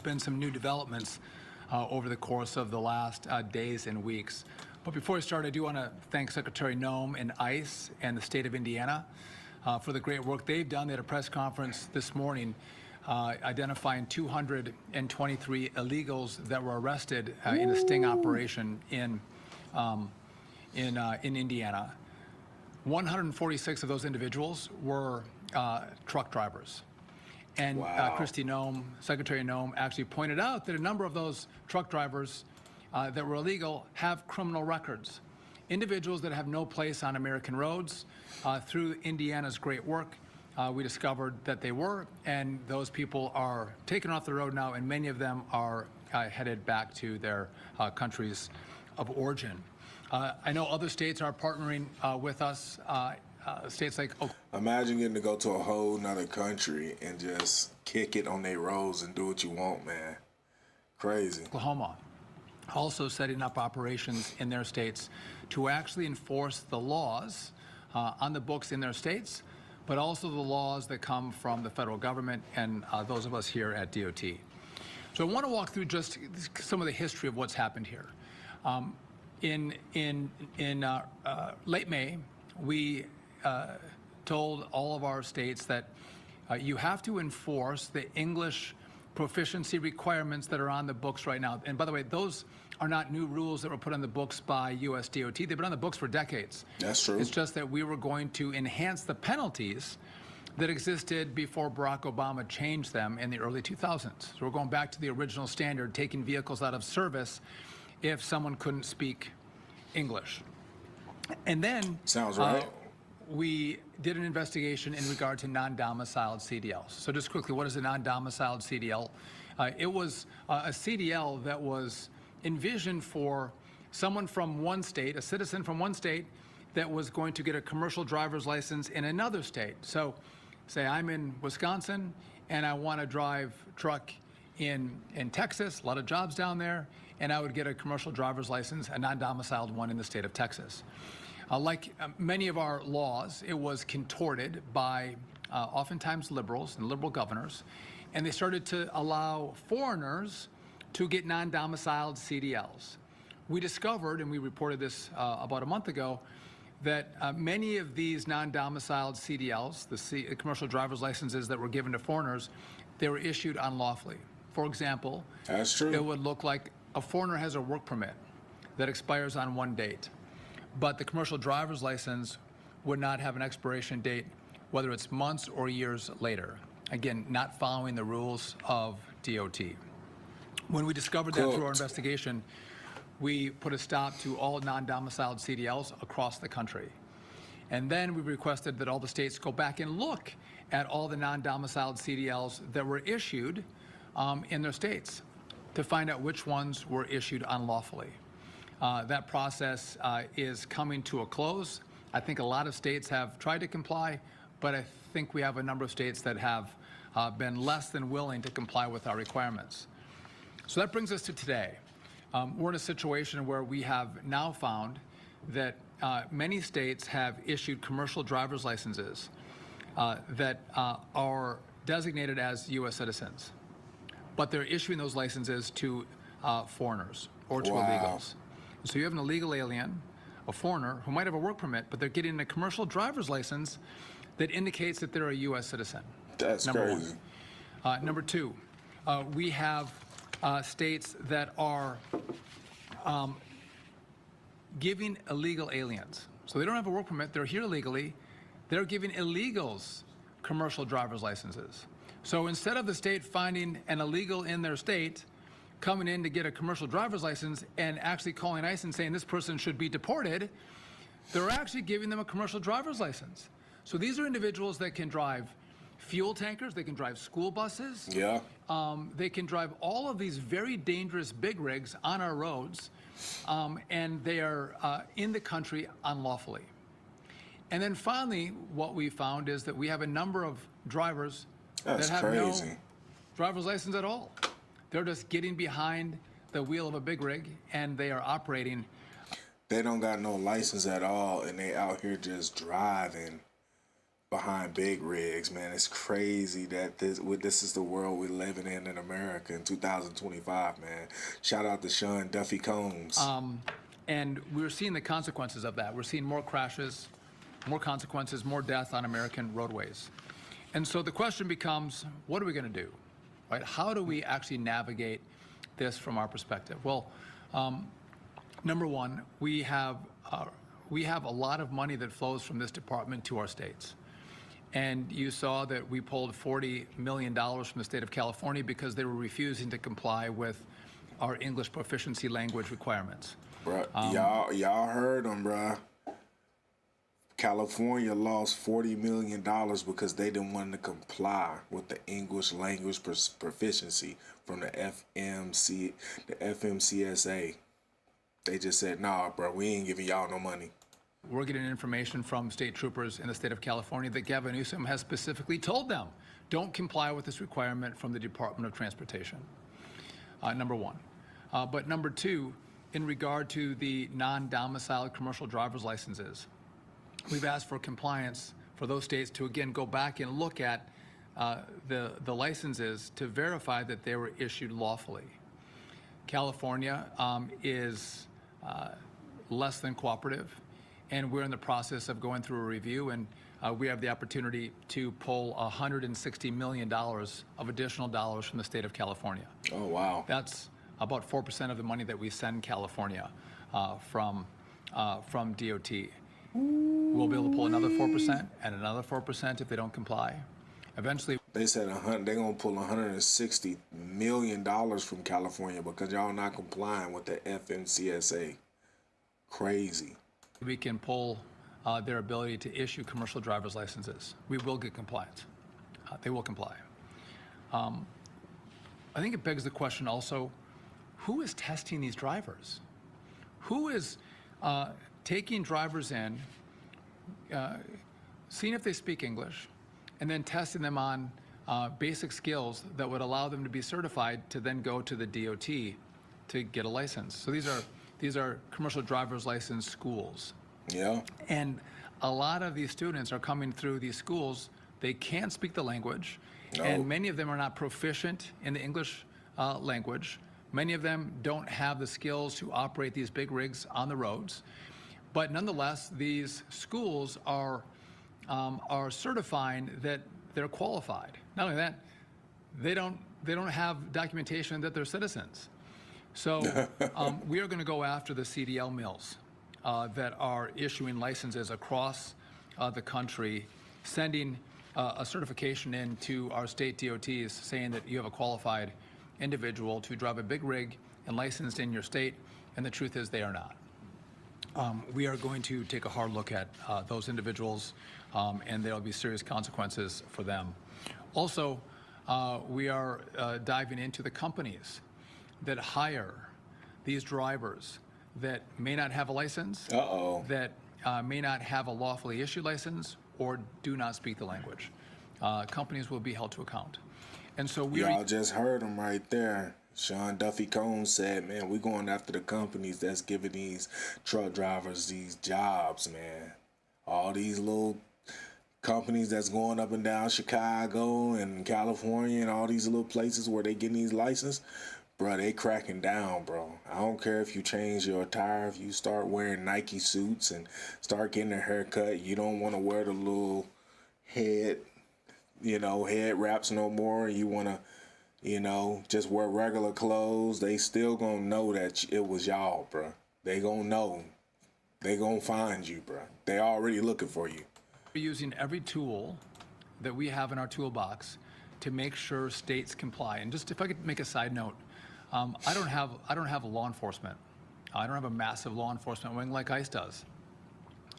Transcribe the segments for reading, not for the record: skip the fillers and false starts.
there's been some new developments over the course of the last days and weeks. But before I start, I do want to thank Secretary Noem and ICE and the state of Indiana for the great work they've done. They had a press conference this morning identifying 223 illegals that were arrested in a sting operation in Indiana. 146 of those individuals were truck drivers. And wow. Secretary Noem actually pointed out that a number of those truck drivers that were illegal have criminal records. Individuals that have no place on American roads. Through Indiana's great work, we discovered that they were, and those people are taken off the road now, and many of them are headed back to their countries of origin. I know other states are partnering with us. States like Imagine getting to go to a whole nother country and just kick it on their roads and do what you want, man. Crazy. Oklahoma also setting up operations in their states to actually enforce the laws on the books in their states, but also the laws that come from the federal government and those of us here at DOT. So I want to walk through just some of the history of what's happened here. In late May, we told all of our states that you have to enforce the English proficiency requirements that are on the books right now. And by the way, those are not new rules that were put on the books by US DOT. They've been on the books for decades. That's true. It's just that we were going to enhance the penalties that existed before Barack Obama changed them in the early 2000s. So we're going back to the original standard, taking vehicles out of service if someone couldn't speak English. And then sounds right. We did an investigation in regard to non-domiciled CDLs. So just quickly, what is a non-domiciled CDL? It was a CDL that was envisioned for someone from one state, a citizen from one state, that was going to get a commercial driver's license in another state. So say I'm in Wisconsin and I want to drive truck in Texas, a lot of jobs down there, and I would get a commercial driver's license, a non-domiciled one in the state of Texas. Like many of our laws, it was contorted by oftentimes liberals and liberal governors, and they started to allow foreigners to get non-domiciled CDLs. We discovered, and we reported this about a month ago, that many of these non-domiciled CDLs, the commercial driver's licenses that were given to foreigners, they were issued unlawfully. For example, that's true. It would look like a foreigner has a work permit that expires on one date, but the commercial driver's license would not have an expiration date, whether it's months or years later. Again, not following the rules of DOT. When we discovered that through our investigation, we put a stop to all non-domiciled CDLs across the country. And then we requested that all the states go back and look at all the non-domiciled CDLs that were issued in their states to find out which ones were issued unlawfully. That process is coming to a close. I think a lot of states have tried to comply, but I think we have a number of states that have been less than willing to comply with our requirements. So that brings us to today. We're in a situation where we have now found that many states have issued commercial driver's licenses that are designated as U.S. citizens, but they're issuing those licenses to foreigners or to illegals. So you have an illegal alien, a foreigner, who might have a work permit, but they're getting a commercial driver's license that indicates that they're a U.S. citizen. That's crazy. Number two, we have states that are giving illegal aliens. So they don't have a work permit, they're here illegally, they're giving illegals commercial driver's licenses. So instead of the state finding an illegal in their state, coming in to get a commercial driver's license and actually calling ICE and saying this person should be deported, they're actually giving them a commercial driver's license. So these are individuals that can drive fuel tankers, they can drive school buses. Yeah. They can drive all of these very dangerous big rigs on our roads, and they are in the country unlawfully. And then finally, what we found is that we have a number of drivers that have no driver's license at all. They're just getting behind the wheel of a big rig, and they are operating. They don't got no license at all, and they out here just driving behind big rigs, man. It's crazy that this is the world we're living in America in 2025, man. Shout out to Sean Duffy Combs. And we're seeing the consequences of that. We're seeing more crashes, more consequences, more death on American roadways. And so the question becomes, what are we going to do, right? How do we actually navigate this from our perspective? Well, number one, we have a lot of money that flows from this department to our states. And you saw that we pulled $40 million from the state of California because they were refusing to comply with our English proficiency language requirements. Bruh, y'all heard them, bruh. California lost $40 million because they didn't want to comply with the English language proficiency from the FMCSA. They just said, nah, bro, we ain't giving y'all no money. We're getting information from state troopers in the state of California that Gavin Newsom has specifically told them, don't comply with this requirement from the Department of Transportation, number one. But number two, in regard to the non-domiciled commercial driver's licenses, we've asked for compliance for those states to, again, go back and look at the licenses to verify that they were issued lawfully. California is less than cooperative, and we're in the process of going through a review, and we have the opportunity to pull $160 million of additional dollars from the state of California. Oh, wow. That's about 4% of the money that we send California from DOT. We'll be able to pull another 4% and another 4% if they don't comply. Eventually, they said they're gonna pull $160 million from California because y'all not complying with the FMCSA. Crazy. we can pull their ability to issue commercial driver's licenses. We will get compliance. They will comply. I think it begs the question also, who is testing these drivers? Who is taking drivers in, seeing if they speak English, and then testing them on basic skills that would allow them to be certified to then go to the DOT to get a license? So these are commercial driver's license schools. Yeah. And a lot of these students are coming through these schools. They can't speak the language, and many of them are not proficient in the English language. Many of them don't have the skills to operate these big rigs on the roads. But nonetheless, these schools are certifying that they're qualified. Not only that, they don't have documentation that they're citizens. So we are going to go after the CDL mills that are issuing licenses across the country, sending a certification in to our state DOTs saying that you have a qualified individual to drive a big rig and licensed in your state, and the truth is they are not. We are going to take a hard look at those individuals, and there will be serious consequences for them. Also, we are diving into the companies that hire these drivers that may not have a license, that may not have a lawfully issued license, or do not speak the language. Companies will be held to account. And so y'all just heard him right there. Sean Duffy Combs said, man, we're going after the companies that's giving these truck drivers these jobs, man. All these little companies that's going up and down Chicago and California and all these little places where they getting these licenses, bro, they cracking down, bro. I don't care if you change your attire, if you start wearing Nike suits and start getting a haircut, you don't want to wear the little head wraps no more. You want to, just wear regular clothes. They still gonna know that it was y'all, bro. They gonna know. They gonna find you, bro. They already looking for you. We're using every tool that we have in our toolbox to make sure states comply. And just if I could make a side note, I don't have a law enforcement. I don't have a massive law enforcement wing like ICE does.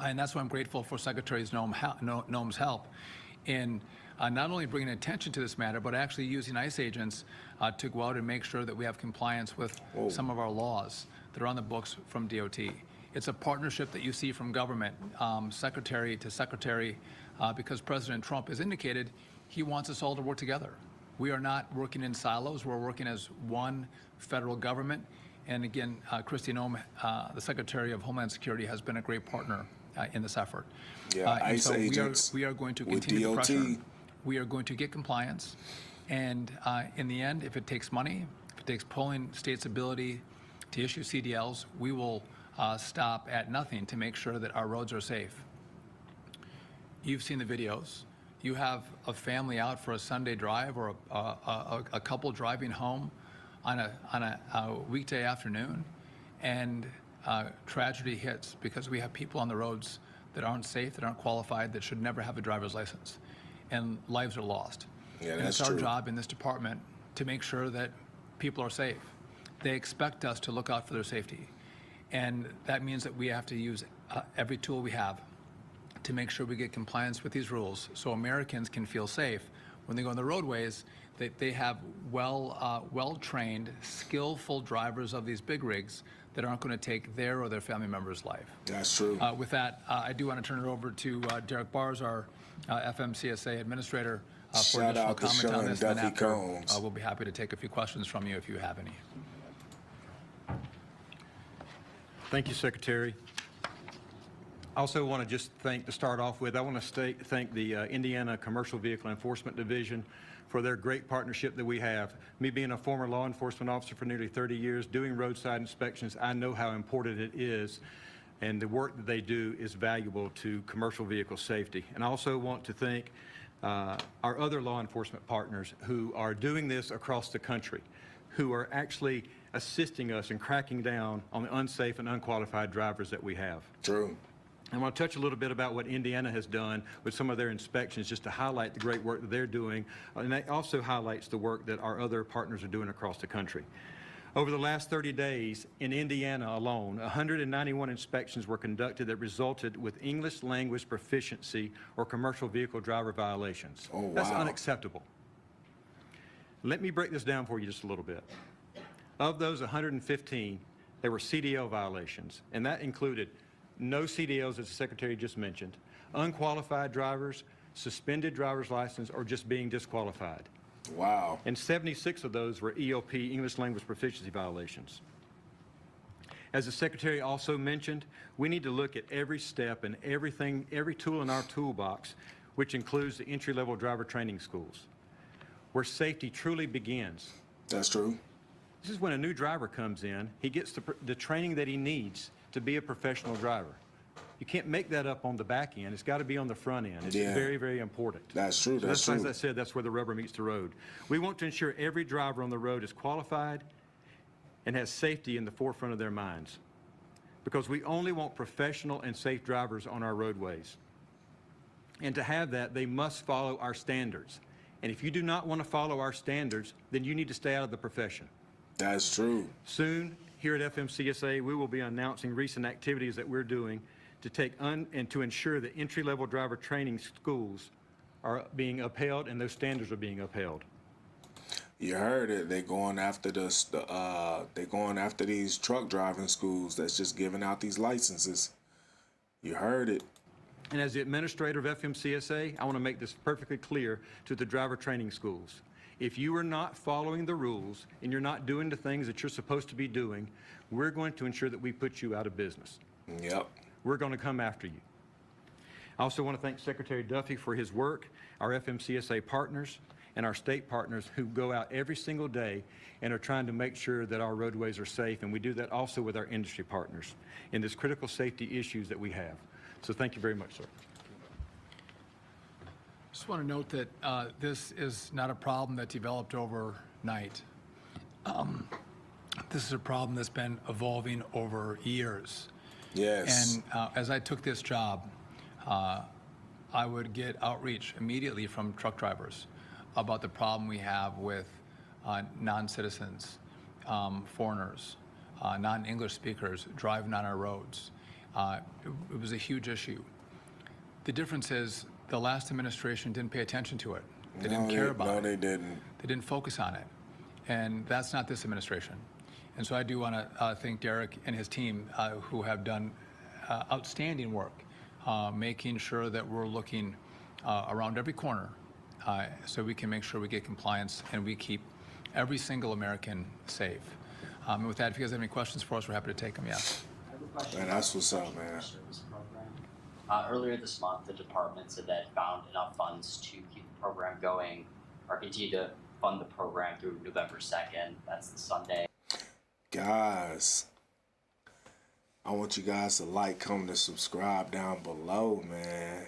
And that's why I'm grateful for Secretary Noem's help in not only bringing attention to this matter, but actually using ICE agents to go out and make sure that we have compliance with some of our laws that are on the books from DOT. It's a partnership that you see from government, secretary to secretary, because President Trump has indicated he wants us all to work together. We are not working in silos. We're working as one federal government. And again, Kristi Noem, the Secretary of Homeland Security, has been a great partner in this effort. Yeah, And ICE so agents we are going to with continue the DOT. pressure. We are going to get compliance. And in the end, if it takes money, if it takes pulling states' ability to issue CDLs, we will stop at nothing to make sure that our roads are safe. You've seen the videos. You have a family out for a Sunday drive or a couple driving home on a weekday afternoon, and tragedy hits because we have people on the roads that aren't safe, that aren't qualified, that should never have a driver's license, and lives are lost. Yeah, and that's it's our true. job in this department to make sure that people are safe. They expect us to look out for their safety, and that means that we have to use every tool we have to make sure we get compliance with these rules so Americans can feel safe when they go on the roadways, that they have well-trained, skillful drivers of these big rigs that aren't going to take their or their family member's life. That's true. With that, I do want to turn it over to Derek Bars, our FMCSA administrator, for Shout additional out to comment on Sean this. And Duffy after, Combs. we'll be happy to take a few questions from you if you have any. Thank you, Secretary. I also want to just to start off with, I want to thank the Indiana Commercial Vehicle Enforcement Division for their great partnership that we have. Me being a former law enforcement officer for nearly 30 years, doing roadside inspections, I know how important it is, and the work that they do is valuable to commercial vehicle safety. And I also want to thank our other law enforcement partners who are doing this across the country, who are actually assisting us in cracking down on the unsafe and unqualified drivers that we have. True. I want to touch a little bit about what Indiana has done with some of their inspections, just to highlight the great work that they're doing, and that also highlights the work that our other partners are doing across the country. Over the last 30 days, in Indiana alone, 191 inspections were conducted that resulted with English language proficiency or commercial vehicle driver violations. Oh, wow. That's unacceptable. Let me break this down for you just a little bit. Of those 115, there were CDL violations, and that included no CDLs, as the Secretary just mentioned, unqualified drivers, suspended driver's license, or just being disqualified. Wow. And 76 of those were ELP, English Language Proficiency violations. As the Secretary also mentioned, we need to look at every step and everything, every tool in our toolbox, which includes the entry-level driver training schools, where safety truly begins. That's true. This is when a new driver comes in, he gets the training that he needs to be a professional driver. You can't make that up on the back end. It's got to be on the front end. It's very, very important. That's true. So That's why, true. as I said, that's where the rubber meets the road. We want to ensure every driver on the road is qualified and has safety in the forefront of their minds, because we only want professional and safe drivers on our roadways. And to have that, they must follow our standards. And if you do not want to follow our standards, then you need to stay out of the profession. That's true. Soon, here at FMCSA, we will be announcing recent activities that we're doing to take and to ensure that entry-level driver training schools are being upheld and those standards are being upheld. You heard it. They're going after they're going after these truck driving schools that's just giving out these licenses. You heard it. And as the administrator of FMCSA, I want to make this perfectly clear to the driver training schools. If you are not following the rules and you're not doing the things that you're supposed to be doing, we're going to ensure that we put you out of business. Yep. We're going to come after you. I also want to thank Secretary Duffy for his work, our FMCSA partners, and our state partners who go out every single day and are trying to make sure that our roadways are safe, and we do that also with our industry partners in this critical safety issues that we have. So thank you very much, sir. Just want to note that this is not a problem that developed overnight. This is a problem that's been evolving over years. Yes. And as I took this job, I would get outreach immediately from truck drivers about the problem we have with non-citizens, foreigners, non-English speakers driving on our roads. It was a huge issue. The difference is the last administration didn't pay attention to it. They didn't care about it. No, they didn't. They didn't focus on it. And that's not this administration. And so I do want to thank Derek and his team who have done outstanding work, making sure that we're looking around every corner so we can make sure we get compliance and we keep every single American safe. And with that, if you guys have any questions for us, we're happy to take them, yes. Man, that's what's up, man. Earlier this month, the department said that it found enough funds to keep the program going or continue to fund the program through November 2nd. That's the Sunday. Guys, I want you guys to like, comment, and subscribe down below, man.